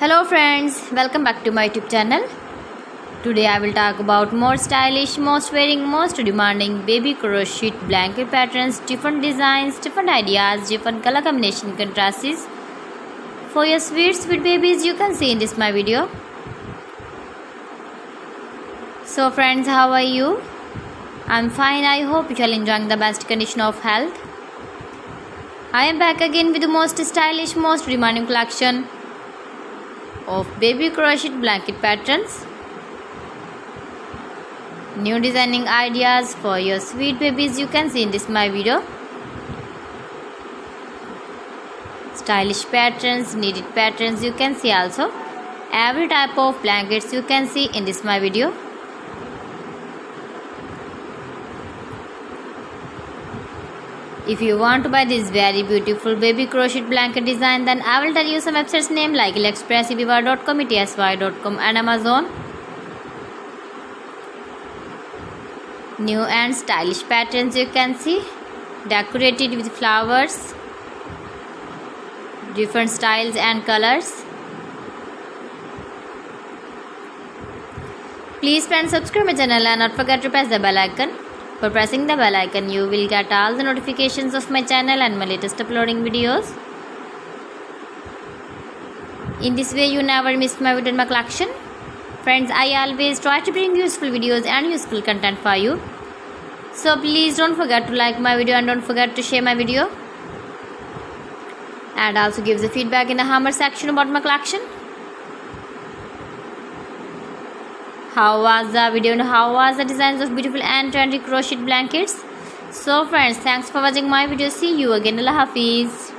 Hello friends, welcome back to my YouTube channel. Today I will talk about more stylish, most wearing, most demanding baby crochet blanket patterns, different designs, different ideas, different color combination contrasts for your sweet babies you can see in this my video. So friends, how are you? I'm fine. I hope you are enjoying the best condition of health. I am back again with the most stylish, most demanding collection of baby crochet blanket patterns. New designing ideas for your sweet babies you can see in this my video. Stylish patterns, needed patterns you can see also. Every type of blankets you can see in this my video. If you want to buy this very beautiful baby crochet blanket design, then I will tell you some websites name like AliExpress, eBay.com, etsy.com and Amazon. New and stylish patterns you can see, decorated with flowers, different styles and colors. Please friends, subscribe my channel and not forget to press the bell icon. For pressing the bell icon, you will get all the notifications of my channel and my latest uploading videos. In this way, you never miss my video and my collection. Friends, I always try to bring useful videos and useful content for you. So please don't forget to like my video and don't forget to share my video. And also give the feedback in the comment section about my collection. How was the video and how was the designs of beautiful and trendy crochet blankets? So friends, thanks for watching my video. See you again. Allah Hafiz.